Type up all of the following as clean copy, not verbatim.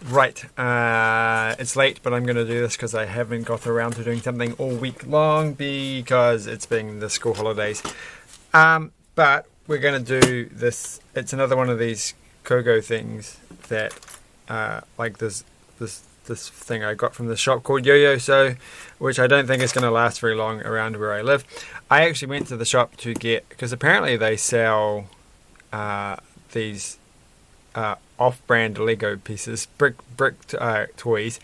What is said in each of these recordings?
Right, it's late, but I'm going to do this because I haven't got around to doing something all week long because it's been the school holidays. But we're going to do this. It's another one of these Cogo things that, like this thing I got from the shop called Yo-Yo So, which I don't think is going to last very long around where I live. I actually went to the shop to get, because apparently they sell these off-brand Lego pieces, brick toys,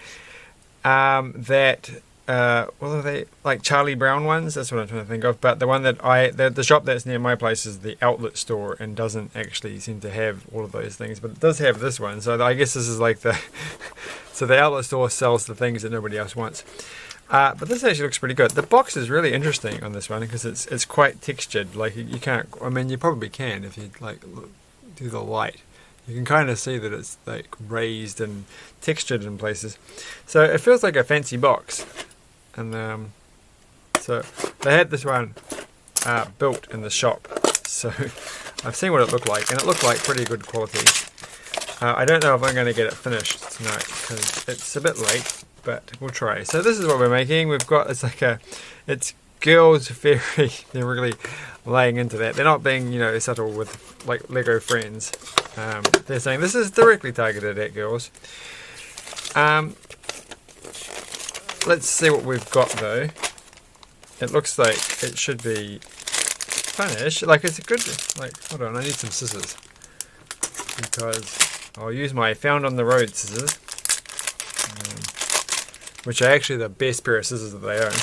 that what are they, like Charlie Brown ones? That's what I'm trying to think of. But the one that the shop that's near my place is the outlet store and doesn't actually seem to have all of those things, but it does have this one. So I guess this is like the so the outlet store sells the things that nobody else wants. But this actually looks pretty good. The box is really interesting on this one because it's quite textured. Like you can't, I mean, you probably can if you like do the light. You can kind of see that it's like raised and textured in places. So it feels like a fancy box. And so they had this one built in the shop. So I've seen what it looked like, and it looked like pretty good quality. I don't know if I'm going to get it finished tonight because it's a bit late, but we'll try. So this is what we're making. We've got, it's girls fairy. They're really laying into that. They're not being, subtle with like Lego friends. They're saying this is directly targeted at girls. Let's see what we've got though. It looks like it should be finished. Like it's a good, hold on, I need some scissors. Because I'll use my found on the road scissors. Which are actually the best pair of scissors that they own.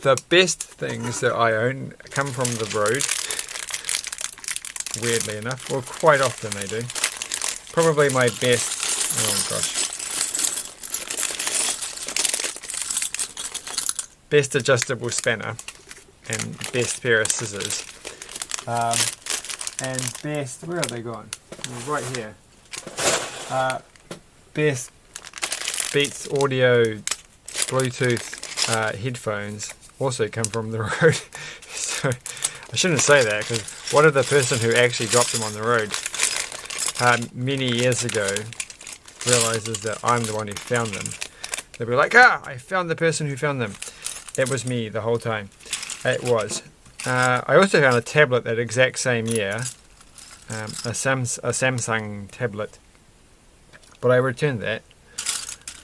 The best things that I own come from the road, weirdly enough. Well, quite often they do. Probably my best, oh gosh, best adjustable spanner and best pair of scissors. And best, where are they gone? Right here. Best Beats Audio Bluetooth headphones also come from the road. So I shouldn't say that because what if the person who actually dropped them on the road many years ago realizes that I'm the one who found them? They'll be like, I found the person who found them. It was me the whole time. It was. I also found a tablet that exact same year, a Samsung tablet, but I returned that.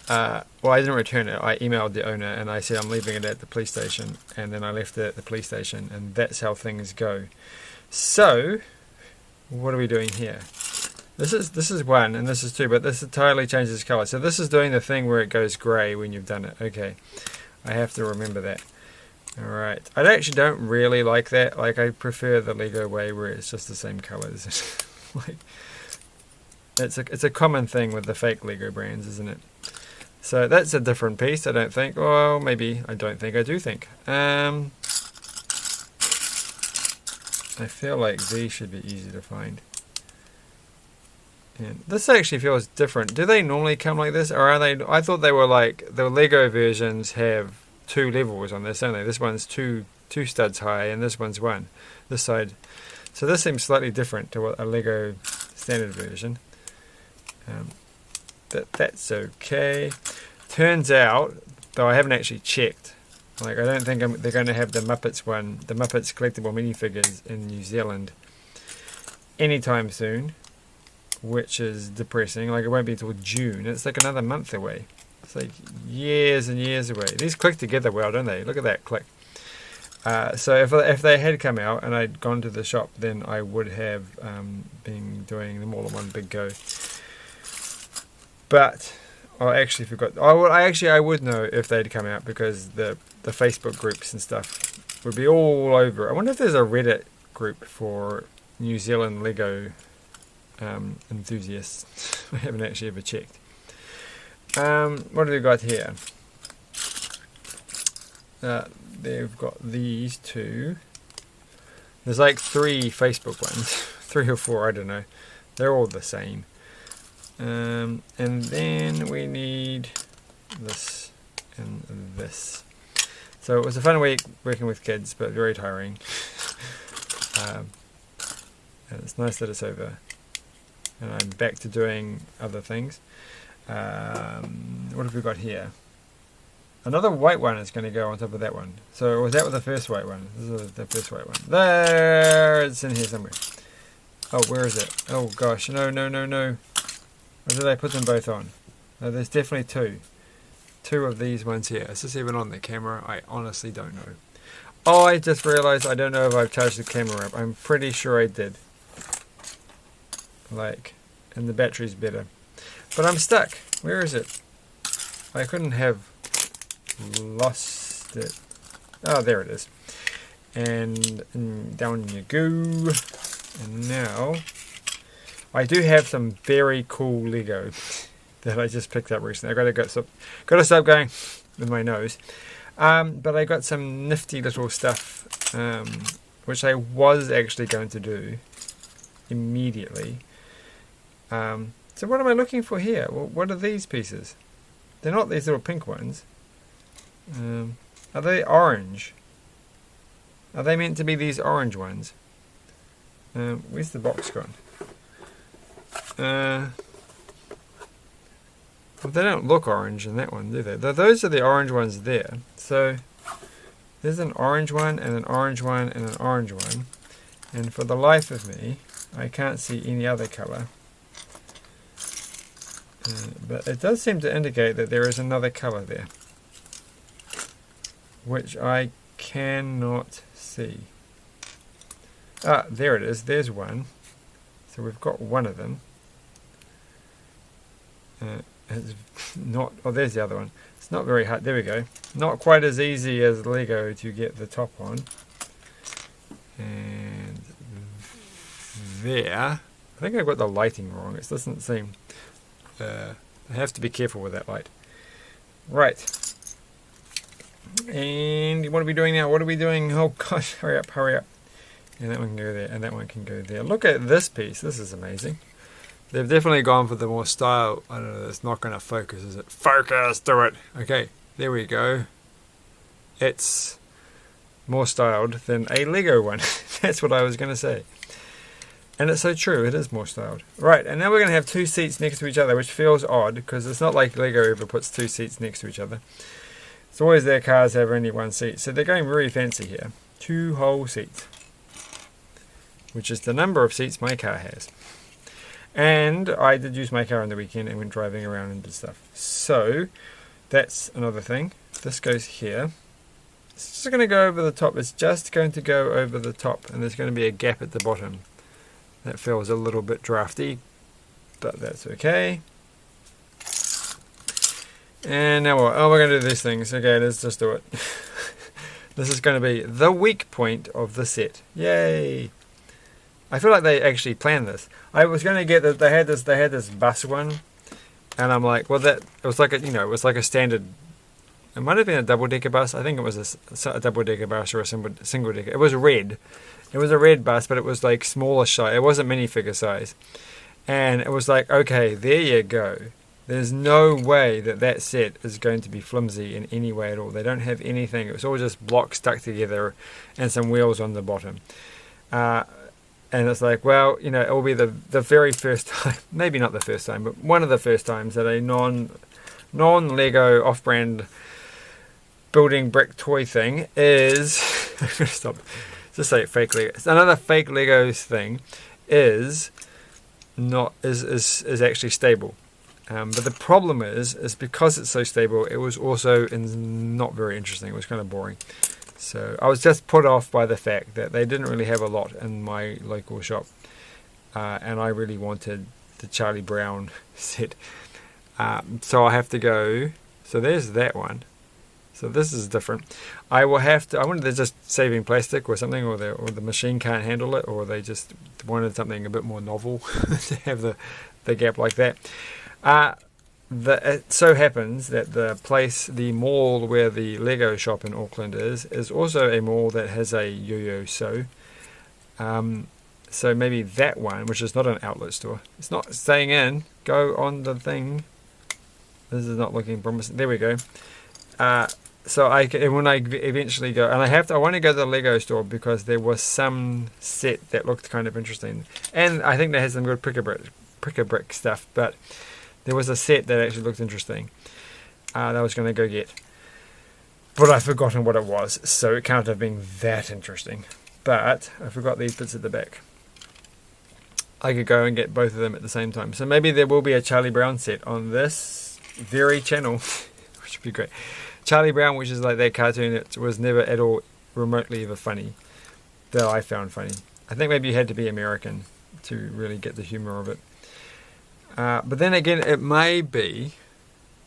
Well, I didn't return it. I emailed the owner and I said I'm leaving it at the police station, and then I left it at the police station, and that's how things go. So, what are we doing here? This is one and this is two, but this entirely changes color. So this is doing the thing where it goes grey when you've done it. Okay, I have to remember that. Alright, I actually don't really like that. Like, I prefer the Lego way where it's just the same colours. Like, it's a common thing with the fake Lego brands, isn't it? So that's a different piece, I don't think. Well, maybe I don't think. I do think. I feel like these should be easy to find. And this actually feels different. Do they normally come like this, or are they? I thought they were like the Lego versions have 2 levels on this, don't they? This one's two studs high, and this one's one. This side. So this seems slightly different to what a Lego standard version. That's okay. Turns out, though I haven't actually checked, like I don't think they're going to have the Muppets one, the Muppets collectible minifigures in New Zealand anytime soon, which is depressing. Like it won't be until June. It's like another month away. It's like years and years away. These click together well, don't they? Look at that click. So if they had come out and I'd gone to the shop, then I would have been doing them all in one big go. But I actually forgot. I would know if they'd come out because the Facebook groups and stuff would be all over. I wonder if there's a Reddit group for New Zealand Lego enthusiasts. I haven't actually ever checked. What have we got here? They've got these two. There's like 3 Facebook ones. 3 or 4, I don't know. They're all the same. And then we need this and this. So it was a fun week working with kids, but very tiring. And it's nice that it's over. and I'm back to doing other things. What have we got here? Another white one is going to go on top of that one. So was that the first white one? This is the first white one. There, it's in here somewhere. Oh, where is it? Oh gosh, no. Or did I put them both on? No, there's definitely two. Two of these ones here. Is this even on the camera? I honestly don't know. Oh, I just realized I don't know if I've charged the camera up. I'm pretty sure I did. Like, and the battery's better. But I'm stuck. Where is it? I couldn't have lost it. Oh, there it is. And down you go. And now, I do have some very cool Lego that I just picked up recently. Got to stop going with my nose. But I got some nifty little stuff, which I was actually going to do immediately. So what am I looking for here? Well, what are these pieces? They're not these little pink ones. Are they orange? Are they meant to be these orange ones? Where's the box gone? Well, they don't look orange in that one, do they? Those are the orange ones there. So there's an orange one and an orange one and an orange one. And for the life of me, I can't see any other colour. But it does seem to indicate that there is another colour there, which I cannot see. Ah, there it is. There's one. So we've got one of them. It's not. Oh, there's the other one. It's not very hard. There we go. Not quite as easy as Lego to get the top on. And there. I think I got the lighting wrong. It doesn't seem. I have to be careful with that light. Right. And what are we doing now? What are we doing? Oh gosh, hurry up, hurry up. And that one can go there, and that one can go there. Look at this piece. This is amazing. They've definitely gone for the more style. I don't know, it's not going to focus, is it? Focus, do it. Okay, there we go. It's more styled than a Lego one. That's what I was going to say. And it's so true, it is more styled. Right, and now we're going to have two seats next to each other, which feels odd, because it's not like Lego ever puts two seats next to each other. It's always their cars have only one seat. So they're going very fancy here. Two whole seats. Which is the number of seats my car has. And I did use my car on the weekend and went driving around and did stuff. So, that's another thing. This goes here. It's just going to go over the top. It's just going to go over the top. And there's going to be a gap at the bottom. That feels a little bit drafty. But that's okay. And now what? Oh, we're going to do these things. Okay, let's just do it. This is going to be the weak point of the set. Yay! I feel like they actually planned this. I was going to get that they had this bus one, and I'm like, well, it was like a standard. It might have been a double-decker bus. I think it was a double-decker bus or a single-decker. It was red. It was a red bus, but it was like smaller size. It wasn't minifigure size, and it was like, okay, there you go. There's no way that set is going to be flimsy in any way at all. They don't have anything. It was all just blocks stuck together and some wheels on the bottom. And it's like, well, it will be the very first time, maybe not the first time, but one of the first times that a non-Lego off-brand building brick toy thing is, I'm going to stop, just say fake Lego. Another fake Legos thing is actually stable. But the problem is because it's so stable, it was also not very interesting. It was kind of boring. So I was just put off by the fact that they didn't really have a lot in my local shop. And I really wanted the Charlie Brown set. So I have to go. So there's that one. So this is different. I wonder if they're just saving plastic or something, or the machine can't handle it, or they just wanted something a bit more novel to have the gap like that. It so happens that the mall where the Lego shop in Auckland is also a mall that has a yo-yo so. So maybe that one, which is not an outlet store. It's not staying in. Go on the thing. This is not looking promising. There we go. So when I eventually go, and I want to go to the Lego store because there was some set that looked kind of interesting, and I think they had some good brick stuff, but there was a set that actually looked interesting that I was going to go get. But I've forgotten what it was, so it can't have been that interesting. But I forgot these bits at the back. I could go and get both of them at the same time. So maybe there will be a Charlie Brown set on this very channel, which would be great. Charlie Brown, which is like that cartoon that was never at all remotely ever funny, that I found funny. I think maybe you had to be American to really get the humour of it. But then again, it may be,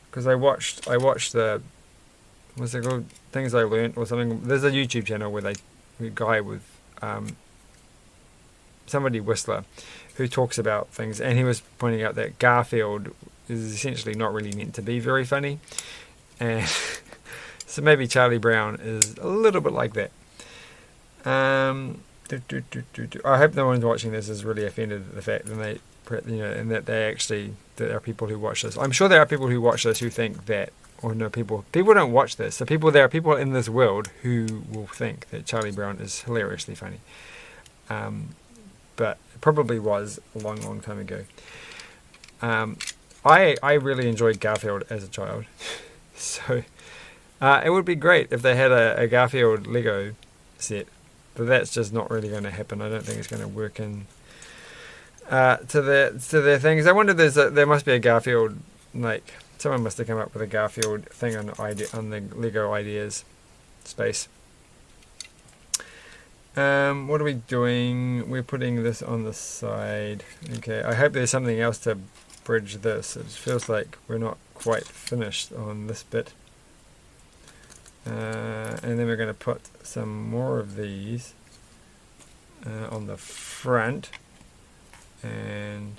because I watched the, what's it called, Things I Learned or something. There's a YouTube channel where a guy with somebody Whistler who talks about things, and he was pointing out that Garfield is essentially not really meant to be very funny, and so maybe Charlie Brown is a little bit like that. I hope no one's watching this is really offended at the fact that that there are people who watch this. I'm sure there are people who watch this who think that, or no, people don't watch this. So there are people in this world who will think that Charlie Brown is hilariously funny. But it probably was a long, long time ago. I really enjoyed Garfield as a child. So it would be great if they had a Garfield Lego set. But that's just not really going to happen. I don't think it's going to work in to their things. I wonder there must be a Garfield, like someone must have come up with a Garfield thing on the Lego Ideas space. What are we doing? We're putting this on the side. Okay, I hope there's something else to bridge this. It feels like we're not quite finished on this bit. And then we're going to put some more of these on the front. And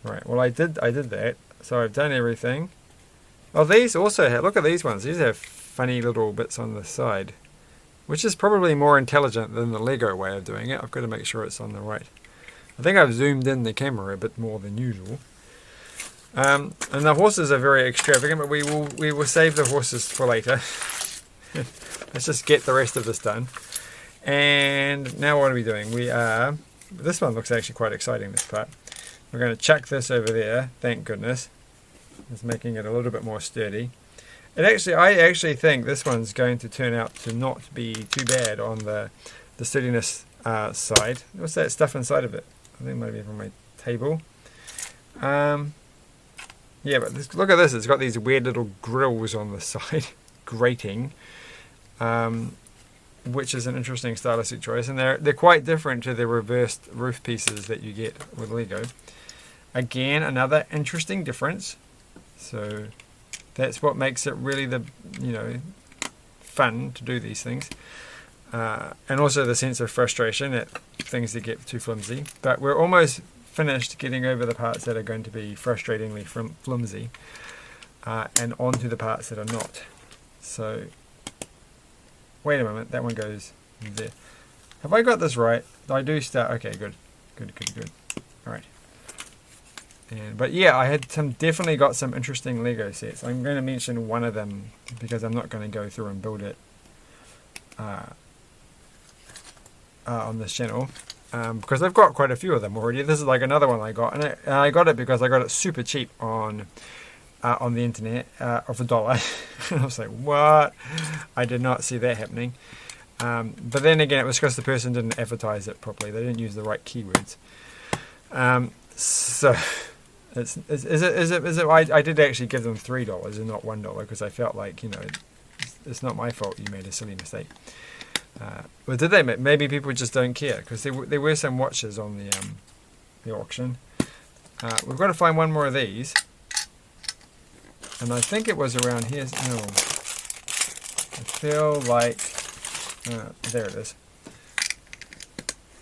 right, well I did that. So I've done everything. Oh, these also have, look at these ones. These have funny little bits on the side, which is probably more intelligent than the Lego way of doing it. I've got to make sure it's on the right. I think I've zoomed in the camera a bit more than usual. And the horses are very extravagant, but we will save the horses for later. Let's just get the rest of this done. And now what are we doing? This one looks actually quite exciting, this part. We're going to chuck this over there, thank goodness. It's making it a little bit more sturdy. I actually think this one's going to turn out to not be too bad on the sturdiness side. What's that stuff inside of it? I think it might be from my table. Yeah, but look at this. It's got these weird little grills on the side, grating, which is an interesting stylistic choice. And they're quite different to the reversed roof pieces that you get with Lego. Again, another interesting difference. So that's what makes it really fun to do these things. And also the sense of frustration at things that get too flimsy. But we're almost finished getting over the parts that are going to be frustratingly flimsy and onto the parts that are not. So wait a moment, that one goes there. Have I got this right? I do start. Okay, good. All right. But yeah, I had definitely got some interesting Lego sets. I'm going to mention one of them because I'm not going to go through and build it on this channel. Because I've got quite a few of them already. This is like another one I got, and I got it because I got it super cheap on the internet of $1. And I was like, what? I did not see that happening. But then again, it was because the person didn't advertise it properly. They didn't use the right keywords. So is it? I did actually give them $3 and not $1 because I felt like it's not my fault you made a silly mistake. But did they? Maybe people just don't care because there were some watches on the auction. We've got to find one more of these, and I think it was around here. No, I feel like there it is.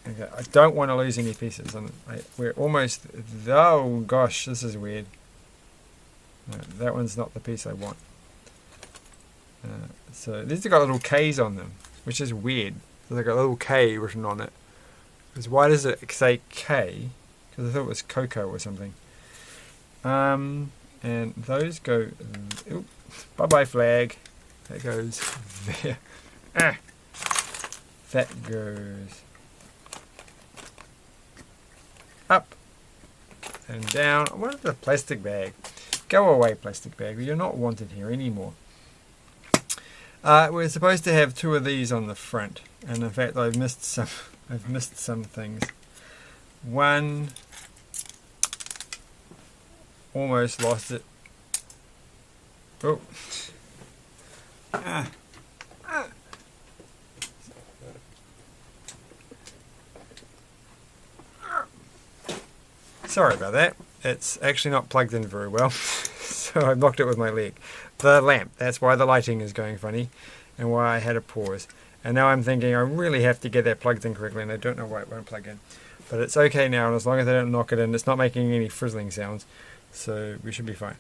Okay, I don't want to lose any pieces, and we're almost. Oh gosh, this is weird. No, that one's not the piece I want. So these have got little K's on them, which is weird. There's like a little K written on it. Because why does it say K? Because I thought it was Coco or something. And those go. Bye bye flag. That goes there. That goes up. and down. What is the plastic bag? Go away, plastic bag. You're not wanted here anymore. We're supposed to have 2 of these on the front, and in fact I've missed some. I've missed some things. One, almost lost it. Oh. Sorry about that. It's actually not plugged in very well, so I blocked it with my leg. The lamp, that's why the lighting is going funny, and why I had a pause. And now I'm thinking I really have to get that plugged in correctly, and I don't know why it won't plug in. But it's okay now, and as long as I don't knock it in, it's not making any frizzling sounds, so we should be fine.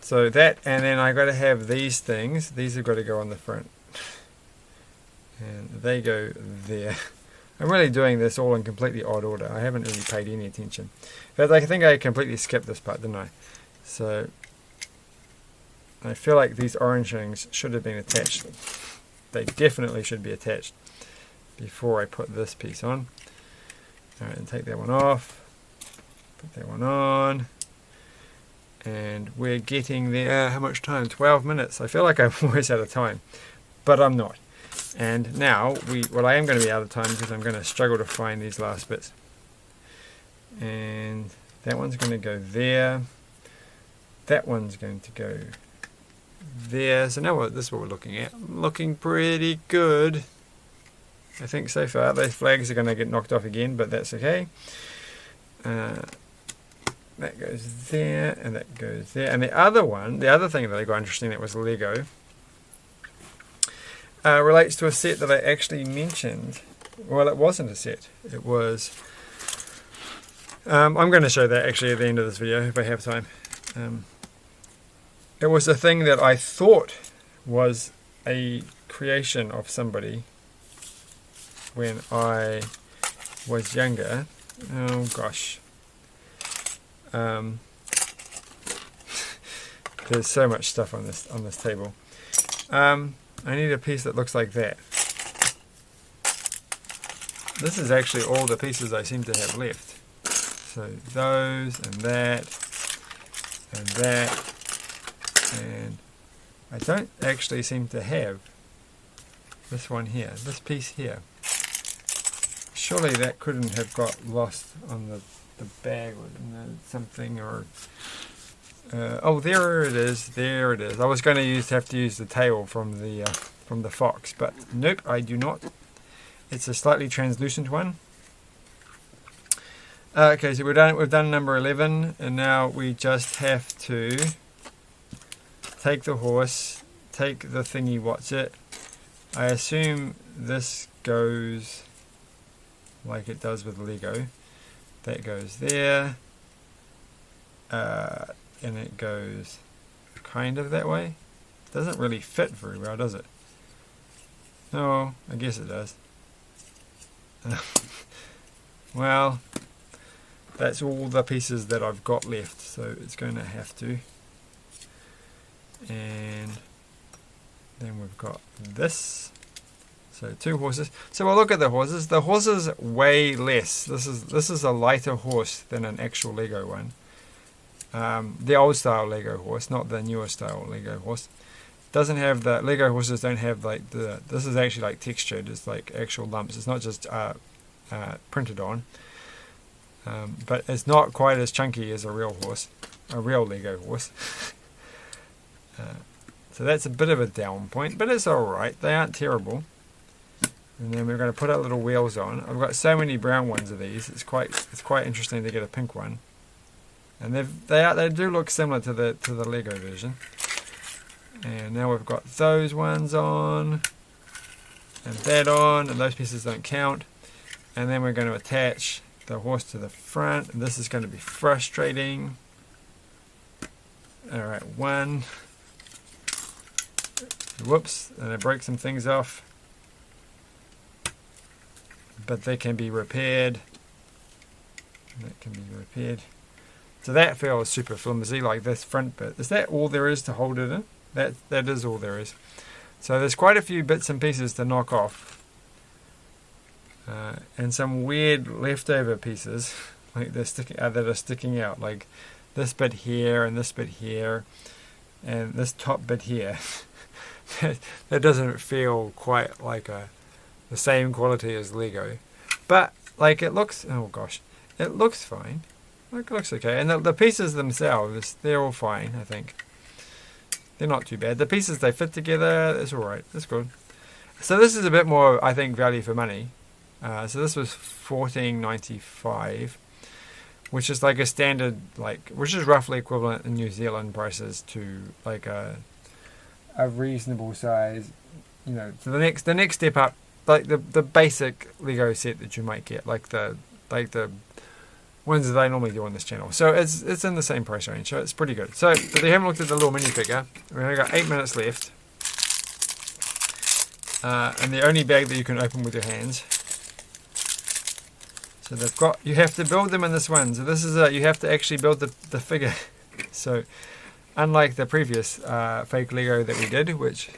So that, and then I got to have these things. These have got to go on the front, and they go there. I'm really doing this all in completely odd order. I haven't really paid any attention. In fact, I think I completely skipped this part, didn't I? So I feel like these orange things should have been attached. They definitely should be attached before I put this piece on. Alright, and take that one off. Put that one on. And we're getting there. How much time? 12 minutes. I feel like I'm always out of time, but I'm not. And now, well, I am going to be out of time because I'm going to struggle to find these last bits. And that one's going to go there. That one's going to go there. So now this is what we're looking at. Looking pretty good, I think, so far. Those flags are going to get knocked off again, but that's okay. That goes there, and that goes there. And the other one, the other thing that I got interesting that was Lego, relates to a set that I actually mentioned. Well, it wasn't a set. It was... I'm going to show that actually at the end of this video if I have time. It was a thing that I thought was a creation of somebody when I was younger. Oh gosh. There's so much stuff on this table. I need a piece that looks like that. This is actually all the pieces I seem to have left. So those and that and that, and I don't actually seem to have this one here, this piece here. Surely that couldn't have got lost on the bag or something, or oh, there it is, there it is. I was going to have to use the tail from the fox, but nope, I do not. It's a slightly translucent one. Okay, so we've done number 11, and now we just have to take the horse, take the thingy, watch it. I assume this goes like it does with Lego. That goes there, and it goes kind of that way. Doesn't really fit very well, does it? No, I guess it does. Well, that's all the pieces that I've got left, so it's going to have to. And then we've got this. So 2 horses. So we'll look at the horses. The horses weigh less. This is a lighter horse than an actual Lego one. The old style Lego horse, not the newer style Lego horse. Doesn't have the Lego horses don't have like this is actually like textured. It's like actual lumps. It's not just printed on. But it's not quite as chunky as a real horse, a real Lego horse. So that's a bit of a down point, but it's alright. They aren't terrible. And then we're going to put our little wheels on. I've got so many brown ones of these. It's quite interesting to get a pink one. And they do look similar to the Lego version. And now we've got those ones on, and that on, and those pieces don't count. And then we're going to attach the horse to the front, and this is going to be frustrating. Alright, one. Whoops, and I broke some things off. But they can be repaired. That can be repaired. So that feels super flimsy, like this front bit. Is that all there is to hold it in? That is all there is. So there's quite a few bits and pieces to knock off. And some weird leftover pieces like they're sticking that are sticking out, like this bit here and this bit here and this top bit here. that doesn't feel quite like the same quality as Lego, but like it looks, oh gosh, it looks fine. Like, it looks okay, and the pieces themselves, they're all fine. I think they're not too bad. The pieces, they fit together. It's all right. It's good. So this is a bit more, I think, value for money. So this was $14.95, which is like a standard, like, which is roughly equivalent in New Zealand prices to like a reasonable size. You know, so the next step up, like the basic Lego set that you might get, like the ones that I normally do on this channel. So it's in the same price range, so it's pretty good. So if you haven't looked at the little minifigure, we've only got 8 minutes left. And the only bag that you can open with your hands. So they've got, you have to build them in this one. So this is you have to actually build the figure. So unlike the previous fake Lego that we did, which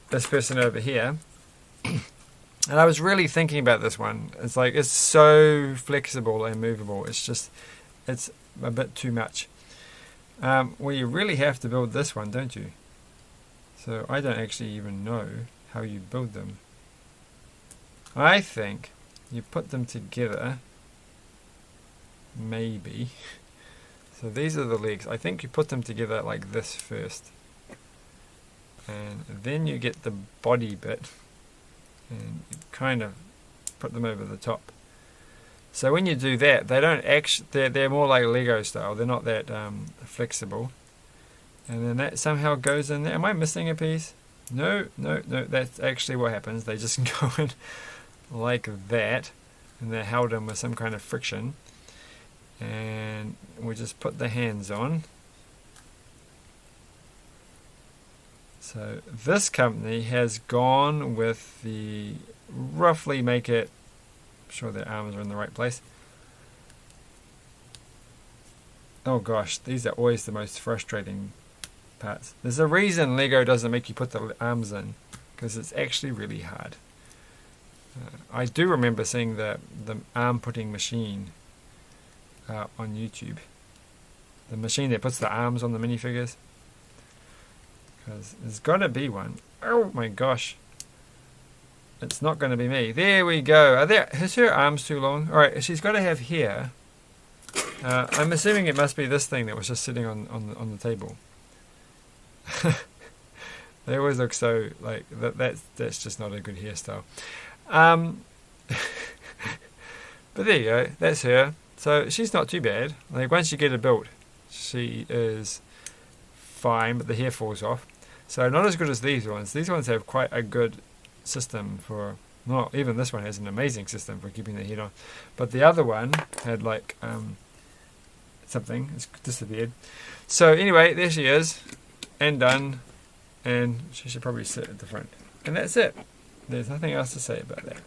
this person over here, and I was really thinking about this one. It's like, it's so flexible and movable. It's a bit too much. Well, you really have to build this one, don't you? So I don't actually even know how you build them. I think you put them together. Maybe. So these are the legs. I think you put them together like this first. And then you get the body bit. And you kind of put them over the top. So when you do that, they don't actually, they're more like Lego style. They're not that flexible. And then that somehow goes in there. Am I missing a piece? No, that's actually what happens. They just go in like that, and they're held in with some kind of friction. And we just put the hands on. So this company has gone with the roughly make it, I'm sure their arms are in the right place. Oh gosh, these are always the most frustrating parts. There's a reason Lego doesn't make you put the arms in, because it's actually really hard. I do remember seeing the arm putting machine on YouTube. The machine that puts the arms on the minifigures. Because there's got to be one. Oh my gosh. It's not going to be me. There we go. Is her arms too long? Alright, she's got to have hair. I'm assuming it must be this thing that was just sitting on the table. They always look so like that's just not a good hairstyle. But there you go. That's her. So she's not too bad. Like once you get her built, she is fine, but the hair falls off. So not as good as these ones. These ones have quite a good system for, not even this one has an amazing system for keeping the head on. But the other one had like something, it's disappeared. So anyway, there she is, and done, and she should probably sit at the front. And that's it. There's nothing else to say about that.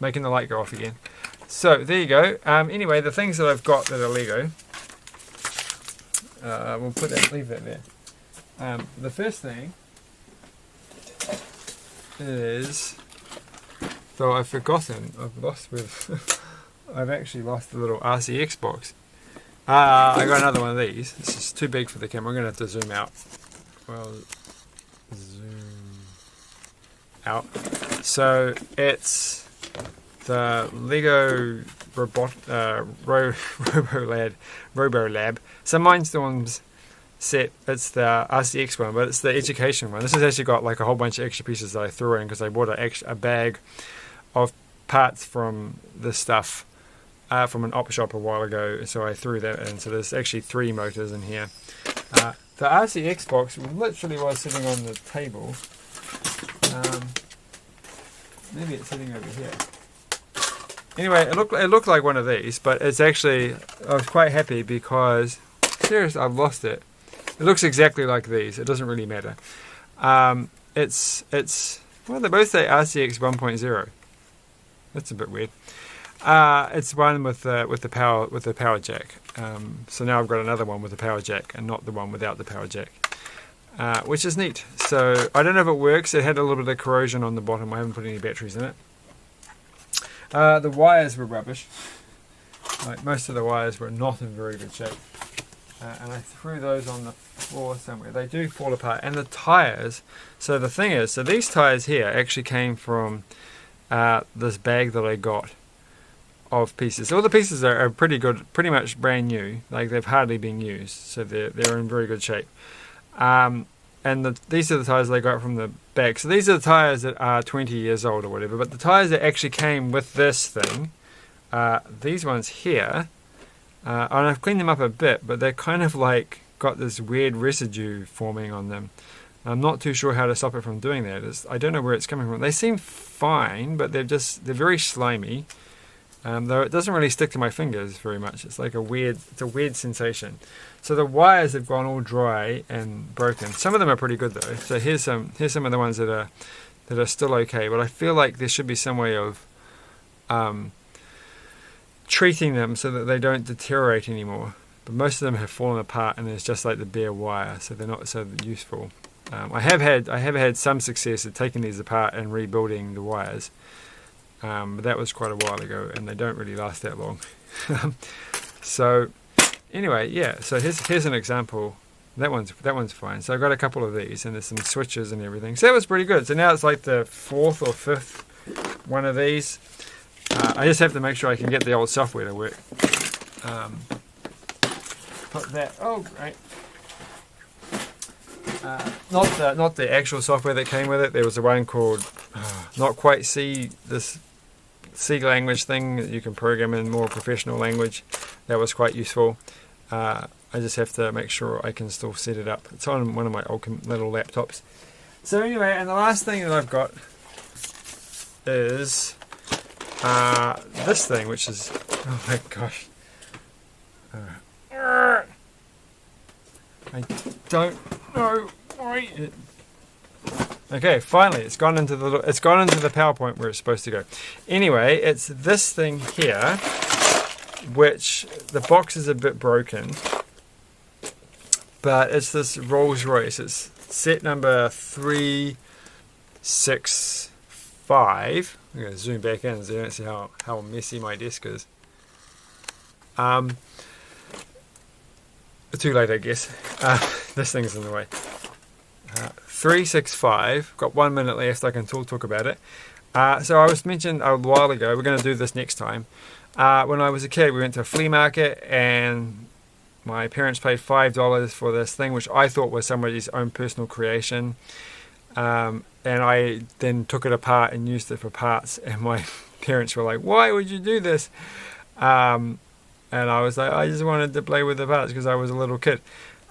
Making the light go off again. So there you go. Anyway, the things that I've got that are Lego, we'll leave that there. The first thing is, though I've forgotten, I've actually lost the little RCX box. I got another one of these. This is too big for the camera. I'm going to have to zoom out. Well, zoom out. So it's the Lego Robolab. So Mindstorm's set, it's the RCX one, but it's the education one. This has actually got like a whole bunch of extra pieces that I threw in because I bought a bag of parts from this stuff from an op shop a while ago, so I threw that in. So there's actually 3 motors in here. The RCX box literally was sitting on the table. Maybe it's sitting over here. Anyway, it looked like one of these, but it's actually, I was quite happy because, seriously, I've lost it. It looks exactly like these. It doesn't really matter. Well, they both say RCX 1.0. That's a bit weird. It's one with the power jack. So now I've got another one with the power jack and not the one without the power jack, which is neat. So I don't know if it works. It had a little bit of corrosion on the bottom. I haven't put any batteries in it. The wires were rubbish. Like most of the wires were not in very good shape. And I threw those on the floor somewhere. They do fall apart. And the tyres, so the thing is, so these tyres here actually came from this bag that I got of pieces. All the pieces are pretty good, pretty much brand new. Like they've hardly been used, so they're in very good shape. And these are the tyres I got from the bag. So these are the tyres that are 20 years old or whatever. But the tyres that actually came with this thing, these ones here, and I've cleaned them up a bit, but they're kind of like got this weird residue forming on them. I'm not too sure how to stop it from doing that. I don't know where it's coming from. They seem fine, but they're very slimy. Though it doesn't really stick to my fingers very much. It's like a weird sensation. So the wires have gone all dry and broken. Some of them are pretty good though. So here's some of the ones that are still okay. But I feel like there should be some way of treating them so that they don't deteriorate anymore. But most of them have fallen apart and there's just like the bare wire, so they're not so useful. I have had some success at taking these apart and rebuilding the wires, but that was quite a while ago, and they don't really last that long. So anyway, yeah. So here's an example. That one's fine. So I've got a couple of these, and there's some switches and everything. So that was pretty good. So now it's like the 4th or 5th one of these. I just have to make sure I can get the old software to work. Put that. Oh, great. Not the actual software that came with it. There was a one called not quite C language thing that you can program in more professional language. That was quite useful. I just have to make sure I can still set it up. It's on one of my old little laptops. So anyway, and the last thing that I've got is this thing, which is, oh my gosh. I don't know why it... Okay, finally, it's gone into the PowerPoint where it's supposed to go. Anyway, it's this thing here, which the box is a bit broken, but it's this Rolls Royce. It's set number 365. I'm going to zoom back in so you don't see how messy my desk is. Too late, I guess. This thing's in the way. 365. Got 1 minute left. I can talk about it. So I was mentioned a while ago, we're going to do this next time. When I was a kid, we went to a flea market and my parents paid $5 for this thing, which I thought was somebody's own personal creation. And I then took it apart and used it for parts. And my parents were like, "Why would you do this?" And I was like, I just wanted to play with the parts because I was a little kid.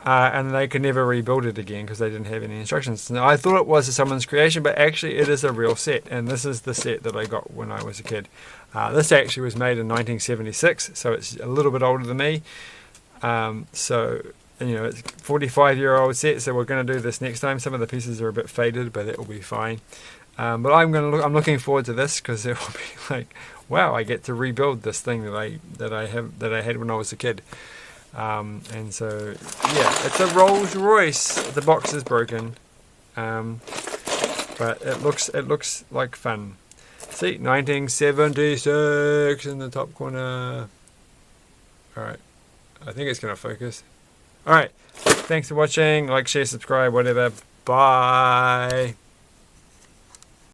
And they could never rebuild it again because they didn't have any instructions. Now, I thought it was someone's creation, but actually it is a real set. And this is the set that I got when I was a kid. This actually was made in 1976, so it's a little bit older than me. So, you know, it's a 45-year-old set, so we're going to do this next time. Some of the pieces are a bit faded, but it will be fine. But I'm looking forward to this because it will be like, wow, I get to rebuild this thing that I had when I was a kid. And so yeah, it's a Rolls Royce. The box is broken, but it looks like fun. See, 1976 in the top corner. All right, I think it's gonna focus. All right, thanks for watching. Like, share, subscribe, whatever. Bye.